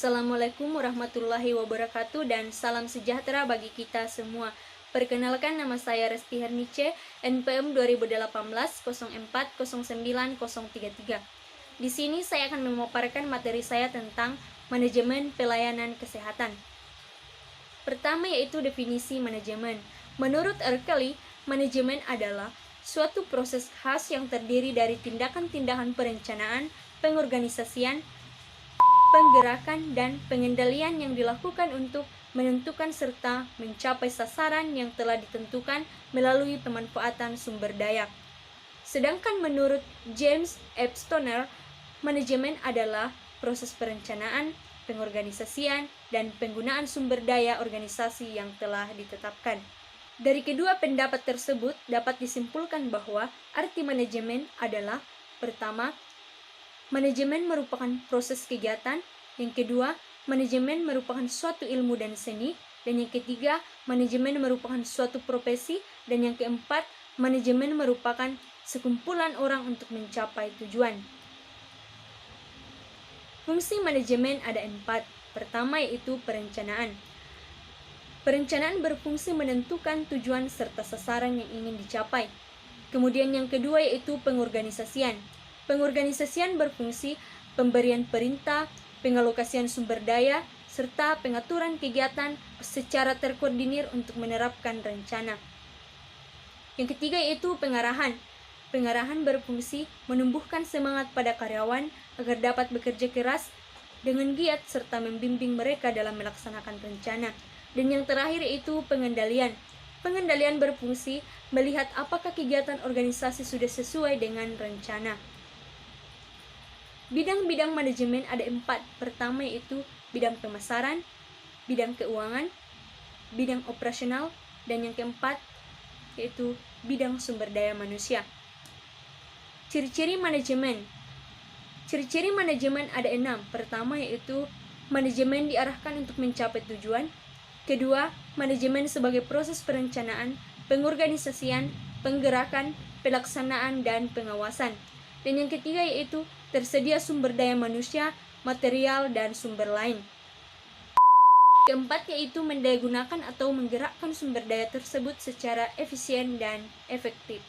Assalamualaikum warahmatullahi wabarakatuh dan salam sejahtera bagi kita semua. Perkenalkan, nama saya Resti Hernice, NPM 2018-04-09-033. Di sini saya akan memaparkan materi saya tentang manajemen pelayanan kesehatan. Pertama yaitu definisi manajemen. Menurut R. Kelly, manajemen adalah suatu proses khas yang terdiri dari tindakan-tindakan perencanaan, pengorganisasian, penggerakan, dan pengendalian yang dilakukan untuk menentukan serta mencapai sasaran yang telah ditentukan melalui pemanfaatan sumber daya. Sedangkan menurut James F. Stoner, manajemen adalah proses perencanaan, pengorganisasian, dan penggunaan sumber daya organisasi yang telah ditetapkan. Dari kedua pendapat tersebut dapat disimpulkan bahwa arti manajemen adalah: pertama, manajemen merupakan proses kegiatan. Yang kedua, manajemen merupakan suatu ilmu dan seni. Dan yang ketiga, manajemen merupakan suatu profesi. Dan yang keempat, manajemen merupakan sekumpulan orang untuk mencapai tujuan. Fungsi manajemen ada 4. Pertama yaitu perencanaan. Perencanaan berfungsi menentukan tujuan serta sasaran yang ingin dicapai. Kemudian yang kedua yaitu pengorganisasian. Pengorganisasian berfungsi pemberian perintah, pengalokasian sumber daya, serta pengaturan kegiatan secara terkoordinir untuk menerapkan rencana. Yang ketiga yaitu pengarahan. Pengarahan berfungsi menumbuhkan semangat pada karyawan agar dapat bekerja keras dengan giat serta membimbing mereka dalam melaksanakan rencana. Dan yang terakhir yaitu pengendalian. Pengendalian berfungsi melihat apakah kegiatan organisasi sudah sesuai dengan rencana. Bidang-bidang manajemen ada 4. Pertama yaitu bidang pemasaran, bidang keuangan, bidang operasional, dan yang keempat yaitu bidang sumber daya manusia. Ciri-ciri manajemen. Ciri-ciri manajemen ada 6. Pertama yaitu manajemen diarahkan untuk mencapai tujuan. Kedua, manajemen sebagai proses perencanaan, pengorganisasian, penggerakan, pelaksanaan, dan pengawasan. Dan yang ketiga yaitu tersedia sumber daya manusia, material, dan sumber lain. Keempat yaitu mendayagunakan atau menggerakkan sumber daya tersebut secara efisien dan efektif.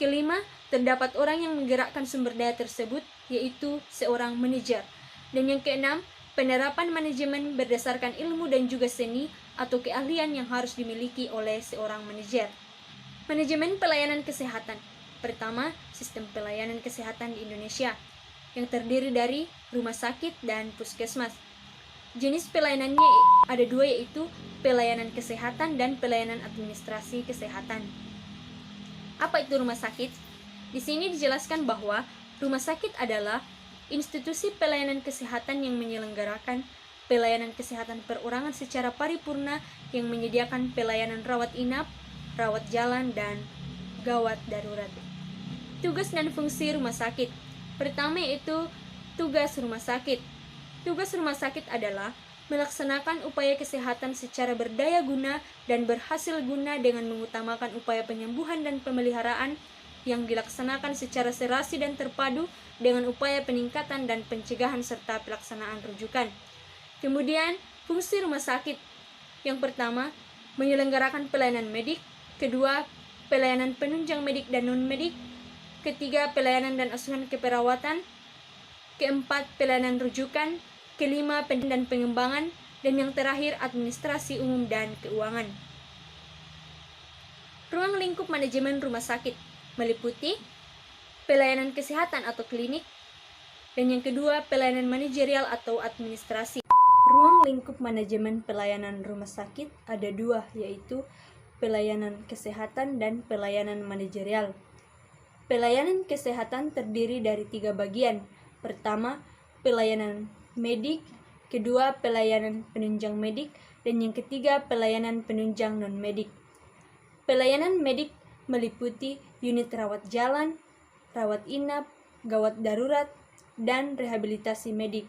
Kelima, terdapat orang yang menggerakkan sumber daya tersebut, yaitu seorang manajer. Dan yang keenam, penerapan manajemen berdasarkan ilmu dan juga seni atau keahlian yang harus dimiliki oleh seorang manajer. Manajemen pelayanan kesehatan. Pertama, sistem pelayanan kesehatan di Indonesia yang terdiri dari rumah sakit dan puskesmas. Jenis pelayanannya ada 2 yaitu pelayanan kesehatan dan pelayanan administrasi kesehatan. Apa itu rumah sakit? Di sini dijelaskan bahwa rumah sakit adalah institusi pelayanan kesehatan yang menyelenggarakan pelayanan kesehatan perorangan secara paripurna yang menyediakan pelayanan rawat inap, rawat jalan, dan gawat darurat. Tugas dan fungsi rumah sakit. Pertama yaitu tugas rumah sakit. Tugas rumah sakit adalah melaksanakan upaya kesehatan secara berdaya guna dan berhasil guna dengan mengutamakan upaya penyembuhan dan pemeliharaan yang dilaksanakan secara serasi dan terpadu dengan upaya peningkatan dan pencegahan serta pelaksanaan rujukan. Kemudian, fungsi rumah sakit. Yang pertama, menyelenggarakan pelayanan medik. Kedua, pelayanan penunjang medik dan non-medik. Ketiga, pelayanan dan asuhan keperawatan. Keempat, pelayanan rujukan. Kelima, pendidikan dan pengembangan. Dan yang terakhir, administrasi umum dan keuangan. Ruang lingkup manajemen rumah sakit meliputi pelayanan kesehatan atau klinik. Dan yang kedua, pelayanan manajerial atau administrasi. Ruang lingkup manajemen pelayanan rumah sakit ada 2, yaitu pelayanan kesehatan dan pelayanan manajerial. Pelayanan kesehatan terdiri dari 3 bagian. Pertama, pelayanan medik. Kedua, pelayanan penunjang medik. Dan yang ketiga, pelayanan penunjang non-medik. Pelayanan medik meliputi unit rawat jalan, rawat inap, gawat darurat, dan rehabilitasi medik.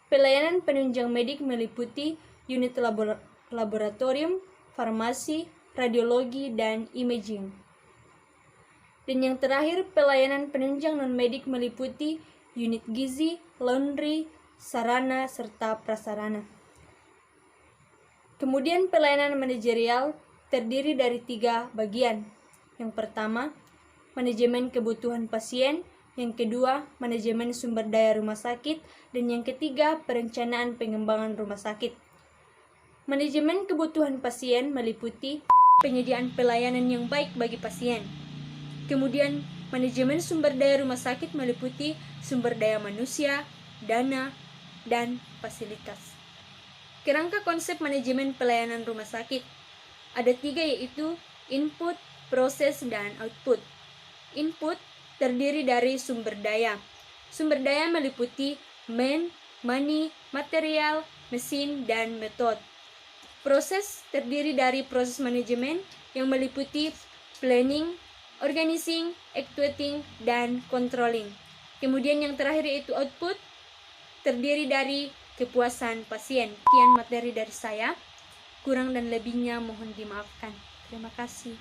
Pelayanan penunjang medik meliputi unit laboratorium, farmasi, radiologi, dan imaging. Dan yang terakhir, pelayanan penunjang non-medik meliputi unit gizi, laundry, sarana, serta prasarana. Kemudian pelayanan manajerial terdiri dari 3 bagian. Yang pertama, manajemen kebutuhan pasien. Yang kedua, manajemen sumber daya rumah sakit. Dan yang ketiga, perencanaan pengembangan rumah sakit. Manajemen kebutuhan pasien meliputi penyediaan pelayanan yang baik bagi pasien. Kemudian, manajemen sumber daya rumah sakit meliputi sumber daya manusia, dana, dan fasilitas. Kerangka konsep manajemen pelayanan rumah sakit ada 3, yaitu input, proses, dan output. Input terdiri dari sumber daya. Sumber daya meliputi man, money, material, mesin, dan metode. Proses terdiri dari proses manajemen yang meliputi planning, organizing, executing, dan controlling. Kemudian yang terakhir yaitu output, terdiri dari kepuasan pasien. Sekian materi dari saya. Kurang dan lebihnya mohon dimaafkan. Terima kasih.